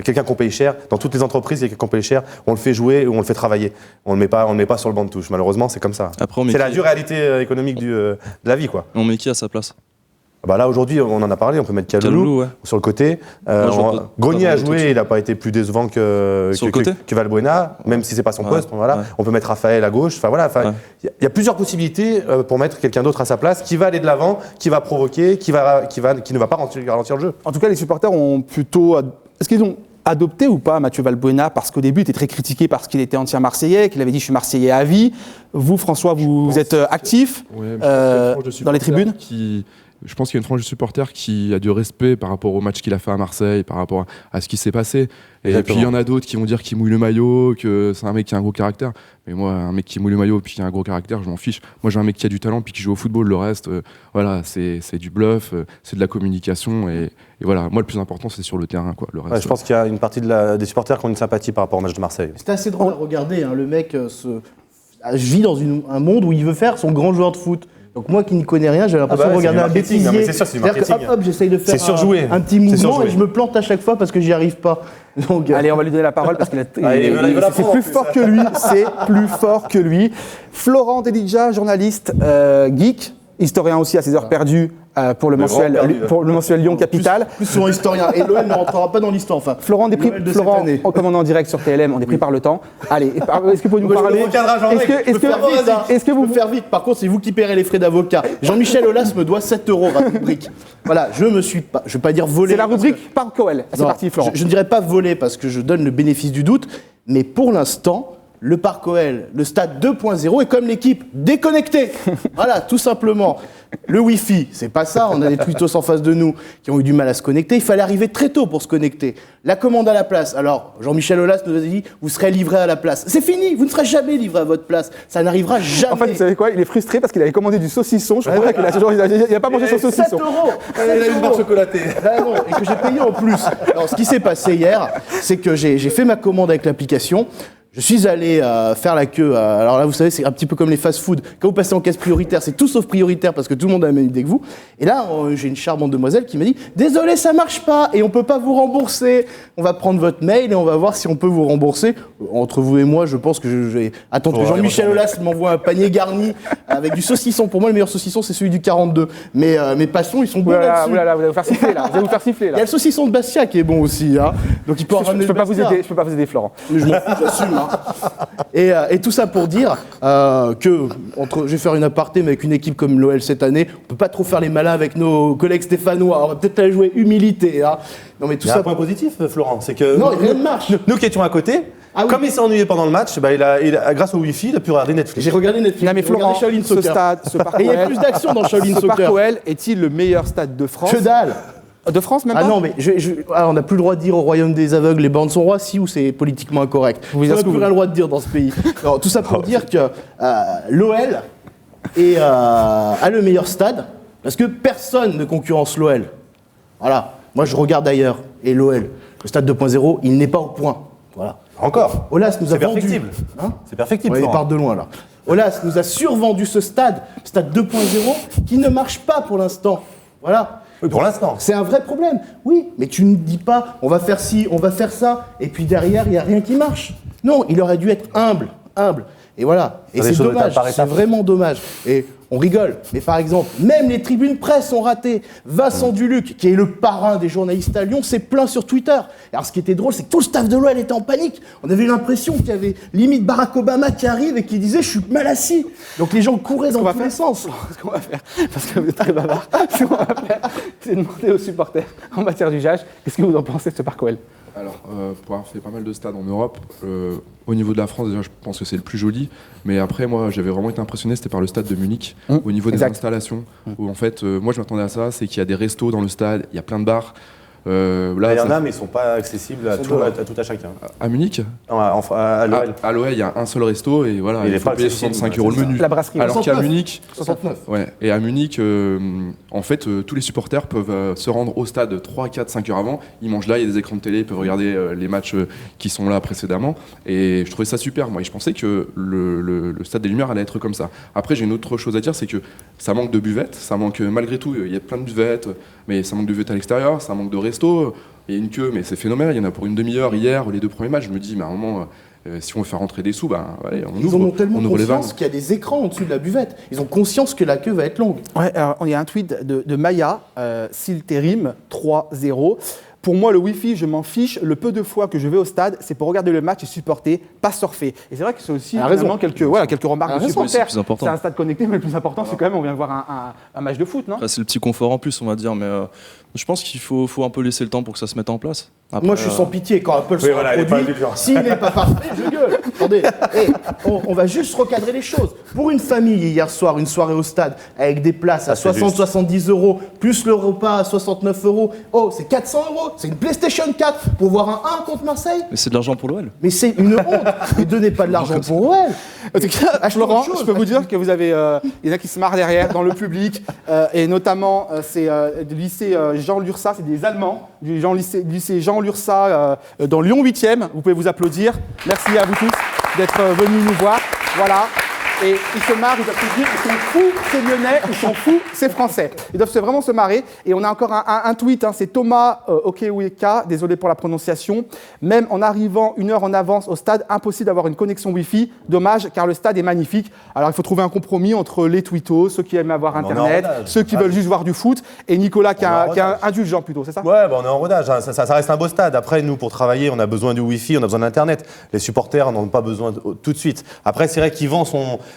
quelqu'un qu'on paye cher, dans toutes les entreprises, il y a quelqu'un qu'on paye cher, on le fait jouer ou on le fait travailler. On le met pas sur le banc de touche. Malheureusement, c'est comme ça. C'est la dure réalité économique de la vie, quoi. On met qui à sa place ? Là aujourd'hui, on en a parlé, on peut mettre Kalulu sur le côté. Grenier a joué, il n'a pas été plus décevant que Valbuena, même si c'est pas son poste. On peut mettre Raphaël à gauche. Il y a plusieurs possibilités pour mettre quelqu'un d'autre à sa place, qui va aller de l'avant, qui va provoquer, qui ne va pas ralentir le jeu. En tout cas, les supporters ont plutôt. Est-ce qu'ils ont adopté ou pas Mathieu Valbuena, parce qu'au début, il était très critiqué parce qu'il était entier marseillais, qu'il avait dit « je suis marseillais à vie ». Vous, François, vous êtes actif dans les tribunes Je pense qu'il y a une frange de supporters qui a du respect par rapport au match qu'il a fait à Marseille, par rapport à ce qui s'est passé. Et puis il y en a d'autres qui vont dire qu'il mouille le maillot, que c'est un mec qui a un gros caractère. Mais moi, un mec qui mouille le maillot puis qui a un gros caractère, je m'en fiche. Moi, j'ai un mec qui a du talent puis qui joue au football. Le reste, c'est du bluff, c'est de la communication. Et voilà, moi, le plus important, c'est sur le terrain, quoi. Le reste, je pense qu'il y a une partie des supporters qui ont une sympathie par rapport au match de Marseille. C'est assez drôle à regarder. Le mec vit dans un monde où il veut faire son grand joueur de foot. Donc moi qui n'y connais rien, j'ai l'impression de regarder un bêtisier. C'est sûr, c'est du marketing. Hop, j'essaye de faire un petit mouvement et je me plante à chaque fois parce que j'y arrive pas. Donc, allez, on va lui donner la parole parce qu'il c'est plus fort que lui. C'est plus fort que lui. Florent Delidja, journaliste geek, historien aussi à ses heures perdues pour le mensuel Lyon Capitale. Plus souvent historien. Et l'OL ne rentrera pas dans l'histoire. Enfin, Florent, comme on est en direct sur TLM, on est pris par le temps. Allez, est-ce que vous nous parler Est-ce que vous faire vite. Par contre, c'est vous qui paierez les frais d'avocat. Jean-Michel Aulas me doit 7 € à la rubrique. Voilà, je vais pas dire volé. C'est la rubrique par Coel. C'est parti, Florent. Je ne dirais pas volé parce que je donne le bénéfice du doute, mais pour l'instant, le Parc OL, le stade 2.0 est comme l'équipe déconnectée. Voilà, tout simplement. Le Wi-Fi, c'est pas ça. On a des tweetos en face de nous qui ont eu du mal à se connecter. Il fallait arriver très tôt pour se connecter. La commande à la place. Alors, Jean-Michel Aulas nous a dit, vous serez livré à la place. C'est fini, vous ne serez jamais livré à votre place. Ça n'arrivera jamais. En fait, vous savez quoi ? Il est frustré parce qu'il avait commandé du saucisson. Je crois qu'il n'a pas mangé son saucisson. 7 €. Il a une barre chocolatée. Non, et que j'ai payé en plus. Alors, ce qui s'est passé hier, c'est que j'ai fait ma commande avec l'application. Je suis allé faire la queue. Alors là, vous savez, c'est un petit peu comme les fast-food. Quand vous passez en caisse prioritaire, c'est tout sauf prioritaire parce que tout le monde a la même idée que vous. Et là, j'ai une charmante demoiselle qui m'a dit « Désolé, ça marche pas et on peut pas vous rembourser. On va prendre votre mail et on va voir si on peut vous rembourser. » Entre vous et moi, je pense que je vais attendre que Jean-Michel Aulas m'envoie un panier garni avec du saucisson. Pour moi, le meilleur saucisson, c'est celui du 42. Mais mes passons, ils sont bons là-dessus. Vous allez vous faire siffler là. Il y a le saucisson de Bastia qui est bon aussi. Hein. Donc il peut en ramener. Je peux pas vous aider, Florent. Mais je m'en fous, j'assume. Hein. Et tout ça pour dire que je vais faire une aparté, mais avec une équipe comme l'OL cette année, on peut pas trop faire les malins avec nos collègues stéphanois. On va peut-être aller jouer humilité. Hein. Non, mais tout ça. Un point positif, Florent, c'est que rien ne marche. Nous qui étions à côté. Comme il s'est ennuyé pendant le match, grâce au Wi-Fi, il a pu regarder Netflix. J'ai regardé Netflix. Non, mais Florent, ce stade, ce Parc OL, et il y a plus d'action dans Shaolin Soccer. Ce Parc OL est-il le meilleur stade de France ? Que dalle. De France même pas ? Ah non, mais on n'a plus le droit de dire au royaume des aveugles les bornes sont rois, si, ou c'est politiquement incorrect. On n'a plus rien le droit de dire dans ce pays. Alors, tout ça pour dire que l'OL a le meilleur stade, parce que personne ne concurrence l'OL. Voilà. Moi, je regarde ailleurs. Et l'OL, le stade 2.0, il n'est pas au point. Voilà. Encore. Aulas nous a vendu. Perfectible. C'est perfectible. Il part de loin là. Aulas nous a survendu ce stade 2.0, qui ne marche pas pour l'instant. Voilà. Oui, pour l'instant. C'est un vrai problème. Oui, mais tu ne dis pas, on va faire ci, on va faire ça, et puis derrière, il n'y a rien qui marche. Non, il aurait dû être humble. Et voilà. Et c'est dommage, c'est vraiment dommage. Et on rigole, mais par exemple, même les tribunes presse ont raté. Vincent Duluc, qui est le parrain des journalistes à Lyon, s'est plaint sur Twitter. Alors ce qui était drôle, c'est que tout le staff de l'OL était en panique. On avait l'impression qu'il y avait limite Barack Obama qui arrive et qui disait « je suis mal assis ». Donc les gens couraient dans tous les sens. Ce qu'on va faire, parce que vous êtes très bavard, ce qu'on va faire, c'est demander aux supporters en matière d'usage, qu'est-ce que vous en pensez de ce parc OL ? Alors, pour avoir fait pas mal de stades en Europe, au niveau de la France, déjà, je pense que c'est le plus joli. Mais après, moi, j'avais vraiment été impressionné, c'était par le stade de Munich, au niveau des installations. Où en fait, moi, je m'attendais à ça, c'est qu'il y a des restos dans le stade, il y a plein de bars. Là, il y en a, mais ils ne sont pas accessibles à tout à chacun. À Munich ? Non, à l'OL. À l'OL, il y a un seul resto et voilà, il faut payer 65 € le menu. La brasserie. Alors qu'à Munich, 69. Ouais, et à Munich, en fait, tous les supporters peuvent se rendre au stade 3, 4, 5 heures avant. Ils mangent là, il y a des écrans de télé, ils peuvent regarder les matchs qui sont là précédemment. Et je trouvais ça super, moi. Et je pensais que le stade des Lumières allait être comme ça. Après, j'ai une autre chose à dire, c'est que ça manque de buvettes. Ça manque, malgré tout, il y a plein de buvettes, mais ça manque de buvettes à l'extérieur, ça manque de resto. Il y a une queue, mais c'est phénoménal. Il y en a pour une demi-heure hier, les 2 premiers matchs. Je me dis, mais à un moment, si on veut faire rentrer des sous, allez, Ils en ont tellement conscience qu'il y a des écrans au-dessus de la buvette. Ils ont conscience que la queue va être longue. Ouais, alors, il y a un tweet de Maya, Silterim 3-0. Pour moi, le Wi-Fi, je m'en fiche. Le peu de fois que je vais au stade, c'est pour regarder le match et supporter, pas surfer. Et c'est vrai que c'est aussi quelques remarques de supporters. C'est un stade connecté, mais le plus important, c'est quand même, on vient voir un match de foot, non ? C'est le petit confort en plus, on va dire, mais je pense qu'il faut un peu laisser le temps pour que ça se mette en place. Après, moi, je suis sans pitié quand Apple sera produit. S'il n'est pas parfait, je gueule. Attendez, on va juste recadrer les choses. Pour une famille, hier soir, une soirée au stade, avec des places à 60-70 €, plus le repas à 69 €, c'est 400 €. C'est une PlayStation 4 pour voir un 1 contre Marseille. Mais c'est de l'argent pour l'OL. Mais c'est une honte. Ne donnez pas de l'argent pour OL. En tout cas, Florent, je peux vous dire que vous avez, il y en a qui se marrent derrière, dans le public, et notamment, c'est du lycée Jean Lursa, c'est des Allemands, du lycée Jean Lursa dans Lyon 8e. Vous pouvez vous applaudir. Merci à vous tous d'être venus nous voir. Voilà. Et ils se marrent, ils doivent se dire, ils sont fous, c'est lyonnais, ils sont fous, c'est français. Ils doivent vraiment se marrer. Et on a encore un tweet, c'est Thomas Okeweka, désolé pour la prononciation. Même en arrivant 1 heure en avance au stade, impossible d'avoir une connexion Wi-Fi. Dommage, car le stade est magnifique. Alors il faut trouver un compromis entre les tweetos, ceux qui aiment avoir Internet, ceux qui veulent juste voir du foot, et Nicolas qui est indulgent plutôt, c'est ça ? Ouais, on est en rodage, ça reste un beau stade. Après, nous, pour travailler, on a besoin du Wi-Fi, on a besoin d'Internet. Les supporters n'en ont pas besoin tout de suite. Après, c'est vrai qu'il vend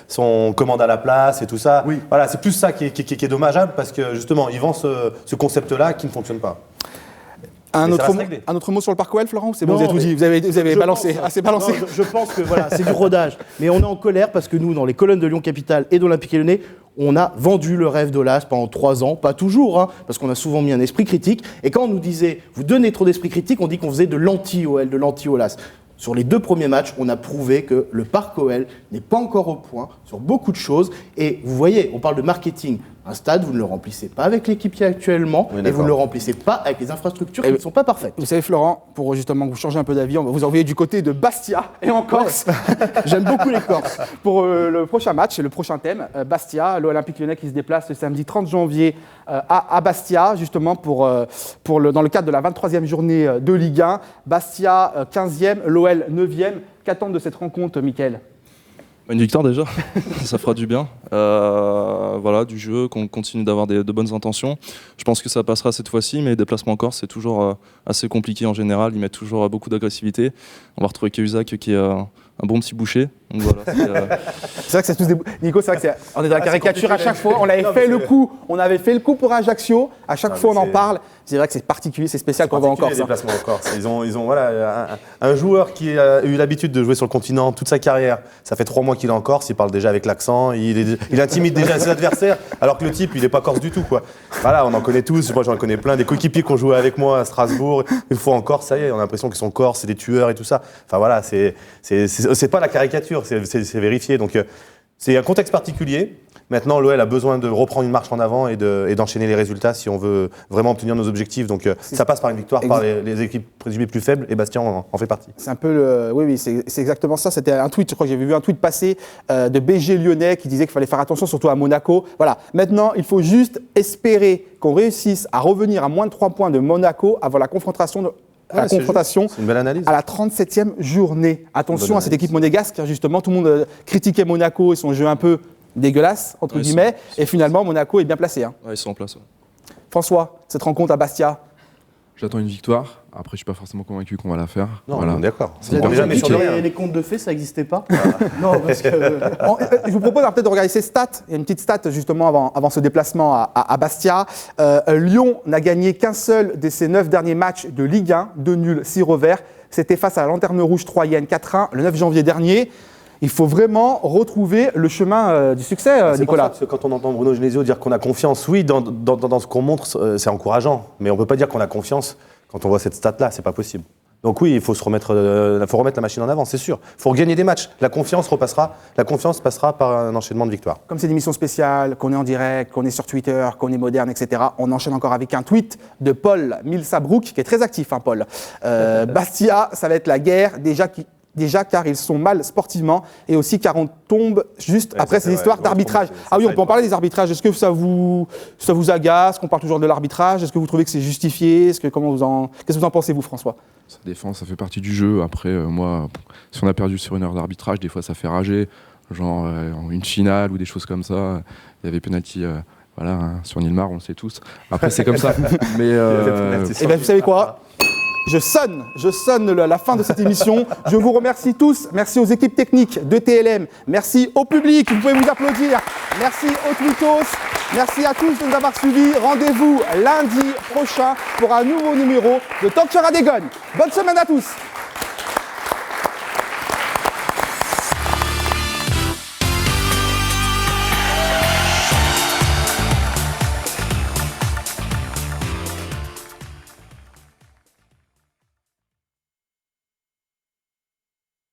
son commande à la place et tout ça. Oui. Voilà, c'est plus ça qui est dommageable parce que justement, ils vendent ce concept-là qui ne fonctionne pas. Un autre mot sur le parc OL, Florent ? C'est bon, vous avez tout dit, vous avez balancé, assez balancé. Non, je pense que voilà, c'est du rodage. Mais on est en colère parce que nous, dans les colonnes de Lyon Capitale et d'Olympique Lyonnais, on a vendu le rêve d'Olas pendant 3 ans, pas toujours, parce qu'on a souvent mis un esprit critique. Et quand on nous disait, vous donnez trop d'esprit critique, on dit qu'on faisait de l'anti-OL, de l'anti-Olas. Sur les 2 premiers matchs, on a prouvé que le parc OL n'est pas encore au point sur beaucoup de choses. Et vous voyez, on parle de marketing. Un stade, vous ne le remplissez pas avec l'équipe qui est actuellement, et vous ne le remplissez pas avec les infrastructures qui ne sont pas parfaites. Vous savez, Florent, pour justement vous changer un peu d'avis, on va vous envoyer du côté de Bastia et en Corse. J'aime beaucoup les Corses. Pour le prochain match et le prochain thème, Bastia, l'Olympique Lyonnais qui se déplace le samedi 30 janvier à Bastia, justement dans le cadre de la 23e journée de Ligue 1. Bastia 15e, l'OL 9e. Qu'attendre de cette rencontre, Mickaël ? Une victoire déjà, ça fera du bien. Voilà, du jeu, qu'on continue d'avoir de bonnes intentions. Je pense que ça passera cette fois-ci, mais les déplacements en Corse, c'est toujours assez compliqué en général. Ils mettent toujours beaucoup d'agressivité. On va retrouver Cahuzac qui est un bon petit boucher. Donc voilà, c'est vrai que c'est tous des... Nico, c'est vrai que on est dans la caricature à chaque fois. On avait fait le coup. On avait fait le coup pour Ajaccio. À chaque fois, on en parle. C'est vrai que c'est particulier, c'est spécial quand on va en Corse. Les déplacements en Corse. Ils ont voilà, un joueur qui a eu l'habitude de jouer sur le continent toute sa carrière. Ça fait 3 mois qu'il est en Corse. Il parle déjà avec l'accent. Il intimide déjà ses adversaires. Alors que le type, il n'est pas corse du tout, quoi. Voilà, on en connaît tous. Moi, j'en connais plein. Des coéquipiers qui ont joué avec moi à Strasbourg. Une fois en Corse, ça y est, on a l'impression qu'ils sont corses, c'est des tueurs et tout ça. Enfin voilà, c'est pas la caricature. C'est vérifié. Donc, c'est un contexte particulier. Maintenant, l'OL a besoin de reprendre une marche en avant et d'enchaîner les résultats si on veut vraiment obtenir nos objectifs. Donc, ça passe par une victoire par les équipes présumées plus faibles et Bastien en fait partie. C'est un peu Oui, c'est exactement ça. C'était un tweet, je crois que j'avais vu un tweet passer de BG Lyonnais qui disait qu'il fallait faire attention, surtout à Monaco. Voilà. Maintenant, il faut juste espérer qu'on réussisse à revenir à moins de 3 points de Monaco avant la confrontation c'est une belle analyse. À la 37e journée. Attention à cette équipe monégasque, car justement, tout le monde critiquait Monaco et son jeu un peu dégueulasse, entre guillemets, et finalement Monaco est bien placé. Hein. Ouais, ils sont en place. Ouais. François, cette rencontre à Bastia? J'attends une victoire. Après, je suis pas forcément convaincu qu'on va la faire. Non, voilà. on est d'accord. Vous avez jamais dit que les contes de fées, ça n'existait pas? Non, parce que... Je vous propose peut-être de regarder ces stats. Il y a une petite stat justement avant ce déplacement à Bastia. Lyon n'a gagné qu'un seul de ses 9 derniers matchs de Ligue 1, 2 nuls, 6 revers. C'était face à la Lanterne Rouge troyenne 4-1 le 9 janvier dernier. Il faut vraiment retrouver le chemin du succès, Nicolas. Parce que quand on entend Bruno Genesio dire qu'on a confiance, oui, dans ce qu'on montre, c'est encourageant. Mais on ne peut pas dire qu'on a confiance quand on voit cette stat-là, c'est pas possible. Donc oui, il faut remettre la machine en avant, c'est sûr. Il faut regagner des matchs. La confiance passera par un enchaînement de victoires. Comme c'est une émission spéciale, qu'on est en direct, qu'on est sur Twitter, qu'on est moderne, etc., on enchaîne encore avec un tweet de Paul Milsabrook, qui est très actif, hein, Paul. Bastia, ça va être la guerre, déjà car ils sont mal sportivement et aussi car on tombe juste après ces histoires d'arbitrage. Ah oui, on peut en parler des arbitrages. Est-ce que ça vous agace qu'on parle toujours de l'arbitrage? Est-ce que vous trouvez que c'est justifié? Qu'est-ce que vous en pensez, vous, François? Ça défend, ça fait partie du jeu. Après, moi, si on a perdu sur une heure d'arbitrage, des fois ça fait rager. Genre une finale ou des choses comme ça. Il y avait penalty sur Nilmar, on le sait tous. Après, c'est comme ça. Mais et bien, vous savez quoi? Je sonne la fin de cette émission. Je vous remercie tous. Merci aux équipes techniques de TLM. Merci au public. Vous pouvez vous applaudir. Merci aux Twittos. Merci à tous de nous avoir suivis. Rendez-vous lundi prochain pour un nouveau numéro de Talk Sur Adégon. Bonne semaine à tous.